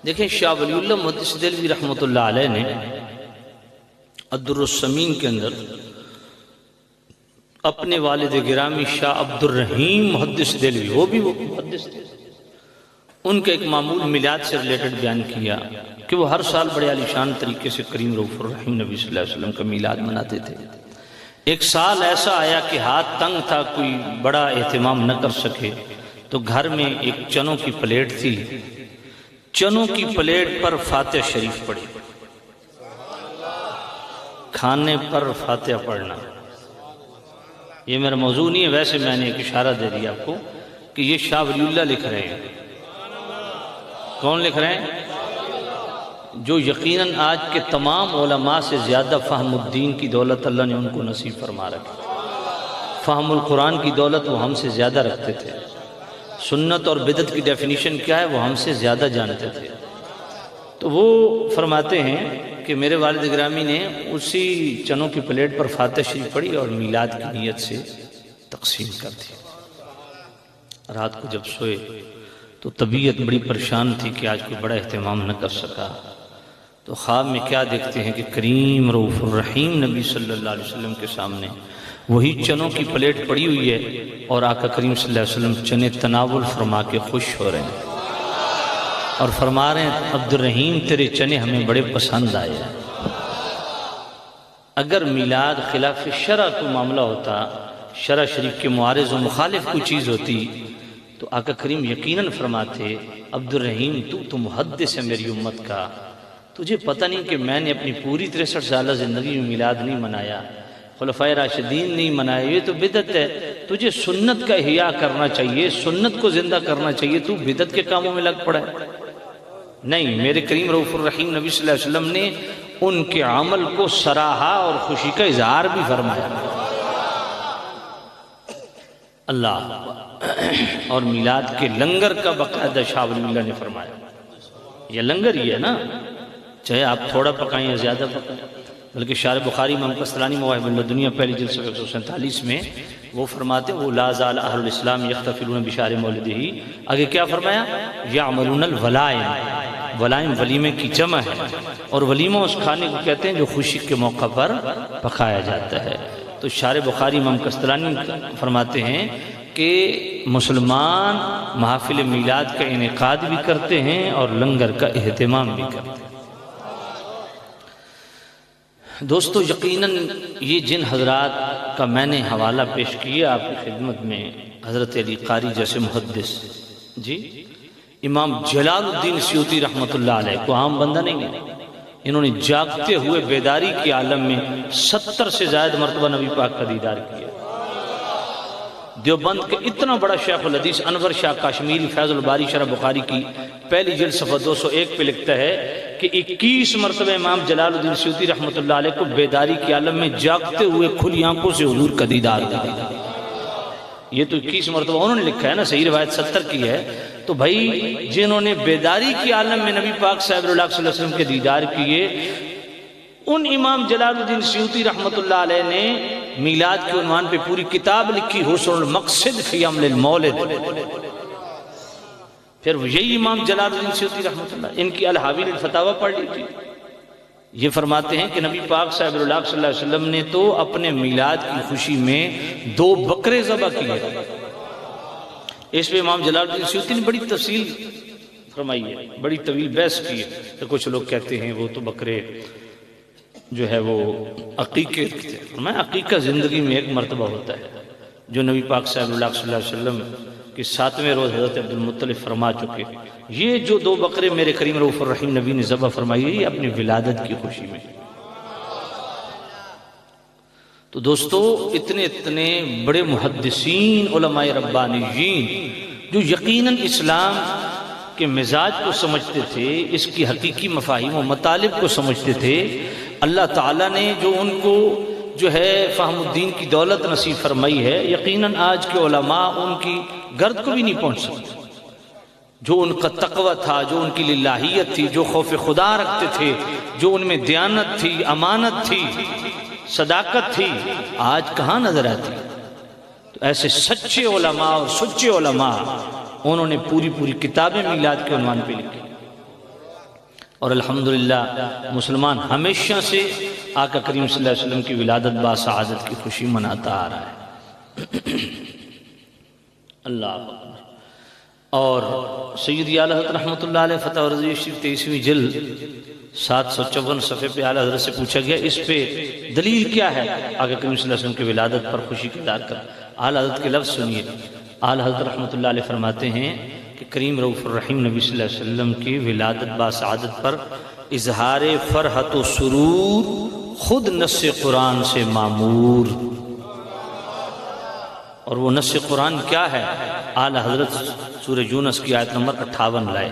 دیکھیں شاہ ولی اللہ محدث دہلوی رحمۃ اللہ علیہ نے الدر الثمین کے اندر اپنے والد گرامی شاہ عبد الرحیم محدث دہلوی، وہ بھی محدث تھے، ان کا ایک معمول میلاد سے ریلیٹڈ بیان کیا کہ وہ ہر سال بڑے عالیشان طریقے سے کریم رؤوف الرحیم نبی صلی اللہ علیہ وسلم کا میلاد مناتے تھے۔ ایک سال ایسا آیا کہ ہاتھ تنگ تھا، کوئی بڑا اہتمام نہ کر سکے، تو گھر میں ایک چنوں کی پلیٹ تھی، چنوں کی پلیٹ پر فاتحہ شریف پڑھی، کھانے پر فاتحہ پڑھنا۔ یہ میرا موضوع نہیں ہے، ویسے میں نے ایک اشارہ دے دیا آپ کو کہ یہ شاہ ولی اللہ لکھ رہے ہیں۔ کون لکھ رہے ہیں؟ جو یقیناً آج کے تمام علماء سے زیادہ فہم الدین کی دولت اللہ نے ان کو نصیب فرما رکھی، فہم القرآن کی دولت وہ ہم سے زیادہ رکھتے تھے، سنت اور بدعت کی ڈیفینیشن کیا ہے وہ ہم سے زیادہ جانتے تھے۔ تو وہ فرماتے ہیں کہ میرے والد گرامی نے اسی چنوں کی پلیٹ پر فاتحہ شریف پڑھی اور میلاد کی نیت سے تقسیم کر دی۔ رات کو جب سوئے تو طبیعت بڑی پریشان تھی کہ آج کوئی بڑا اہتمام نہ کر سکا، تو خواب میں کیا دیکھتے ہیں کہ کریم رؤوف الرحیم نبی صلی اللہ علیہ وسلم کے سامنے وہی چنوں کی پلیٹ پڑی ہوئی ہے اور آقا کریم صلی اللہ علیہ وسلم چنے تناول فرما کے خوش ہو رہے ہیں اور فرما رہے ہیں عبد الرحیم تیرے چنے ہمیں بڑے پسند آئے ہیں۔ اگر میلاد خلاف شرع کو معاملہ ہوتا، شرع شریف کے معارض و مخالف کوئی چیز ہوتی، تو آقا کریم یقیناً فرماتے عبد الرحیم تو محدث ہے میری امت کا، تجھے پتہ نہیں کہ میں نے اپنی پوری 63 سالہ زندگی میں میلاد نہیں منایا، خلفائے راشدین نہیں منایا، یہ تو بدعت ہے، تجھے سنت کا احیاء کرنا چاہیے، سنت کو زندہ کرنا چاہیے، تو بدعت کے کاموں میں لگ پڑا ہے۔ نہیں، میرے کریم رؤوف الرحیم نبی صلی اللہ علیہ وسلم نے ان کے عمل کو سراہا اور خوشی کا اظہار بھی فرمایا۔ اللہ اور میلاد کے لنگر کا باقاعدہ شاہ ولی اللہ نے فرمایا، یہ لنگر ہی ہے نا، چاہے آپ تھوڑا پکائیں یا زیادہ پکائیں، بلکہ شارح بخاری امام قسطلانی مواہب اللدنیہ پہلی جلد صفحہ 147 میں وہ فرماتے وہ لا زال اہل الاسلام یحتفلون بشہر مولدہ، آگے کیا فرمایا؟ یعملون الولائم، ولائم ولیمے کی جمع ہے، اور ولیمہ اس کھانے کو کہتے ہیں جو خوشی کے موقع پر پکایا جاتا ہے۔ تو شارح بخاری امام قسطلانی فرماتے ہیں کہ مسلمان محافل میلاد کا انعقاد بھی کرتے ہیں اور لنگر کا اہتمام بھی کرتے ہیں۔ دوستو یقیناً یہ جن حضرات کا میں نے حوالہ پیش کیا آپ کی خدمت میں، حضرت علی قاری جیسے محدث، جی امام جلال الدین سیوطی رحمۃ اللہ علیہ کو عام بندہ نہیں ہے، انہوں نے جاگتے ہوئے بیداری کی عالم میں 70 سے زائد مرتبہ نبی پاک کا دیدار کیا۔ دیوبند کے اتنا بڑا شیخ الحدیث انور شاہ کاشمیری فیض الباری شرح بخاری کی پہلی جلد صفحہ 201 پہ لکھتا ہے کہ 21 مرتبہ امام جلال الدین سیوطی رحمۃ اللہ علیہ کو بیداری کی عالم میں جاگتے ہوئے کھلی آنکھوں سے حضور کا دیدار ہوا۔ یہ تو 21 مرتبہ انہوں نے لکھا ہے نا، صحیح روایت 70 کی ہے، تو بھائی جنہوں نے بیداری کی عالم میں نبی پاک صاحب اللہ صلی اللہ علیہ وسلم کے دیدار کیے، ان امام جلال الدین سیوطی رحمۃ اللہ علیہ نے میلاد کے عنوان پہ پوری کتاب لکھی حسن المقصد فی عمل المولد۔ پھر یہی امام جلال الدین سیوطی رحمۃ اللہ، ان کی الحاویل الفتاوی پڑھ لیجیے، یہ فرماتے ہیں کہ نبی پاک صاحب اللہ صلی اللہ علیہ وسلم نے تو اپنے میلاد کی خوشی میں 2 بکرے ذبح کیے۔ اس پہ امام جلال الدین سیوطی نے بڑی تفصیل فرمائی ہے، بڑی طویل بحث کی ہے۔ تو کچھ لوگ کہتے ہیں وہ تو بکرے جو ہے وہ عقیقے تھے، میں عقیقہ زندگی میں ایک مرتبہ ہوتا ہے جو نبی پاک صاحب اللہ صلی اللہ علیہ وسلم کہ 7ویں روز حضرت عبدالمطلب فرما چکے۔ یہ جو 2 بکرے میرے کریم رؤوف الرحیم نبی نے ذبح فرمائی ہے اپنی ولادت کی خوشی میں۔ تو دوستو اتنے بڑے محدثین علماء ربانیین جو یقیناً اسلام کے مزاج کو سمجھتے تھے، اس کی حقیقی مفاہیم و مطالب کو سمجھتے تھے، اللہ تعالیٰ نے جو ان کو جو ہے فہم الدین کی دولت نصیب فرمائی ہے، یقیناً آج کے علماء ان کی گرد کو بھی نہیں پہنچ سکتے۔ جو ان کا تقوی تھا، جو ان کی للہیت تھی، جو خوف خدا رکھتے تھے، جو ان میں دیانت تھی، امانت تھی، صداقت تھی، آج کہاں نظر آتی؟ تو ایسے سچے علماء اور سچے علماء انہوں نے پوری کتابیں میلاد کے عنوان پہ لکھی۔ اور الحمدللہ مسلمان ہمیشہ سے آقا کریم صلی اللہ علیہ وسلم کی ولادت باسعادت کی خوشی مناتا آ رہا ہے۔ اللہ اکبر۔ اور سیدی اعلیٰ حضرت رحمۃ اللہ علیہ فتح و رضویہ شریف 23ویں جلد 754 صفحے پہ اعلیٰ حضرت سے پوچھا گیا اس پہ دلیل کیا ہے آقا کریم صلی اللہ علیہ وسلم کی ولادت پر خوشی کا اظہار کر۔ اعلیٰ حضرت کے لفظ سنیے۔ اعلیٰ حضرت رحمۃ اللہ علیہ فرماتے ہیں کہ کریم رؤوف الرحیم نبی صلی اللہ علیہ وسلم کی ولادت باسعادت پر اظہار فرحت و سرور خود نص قرآن سے مامور۔ اور وہ نص قرآن کیا ہے؟ اعلیٰ حضرت سورہ یونس کی آیت نمبر 58 لائے۔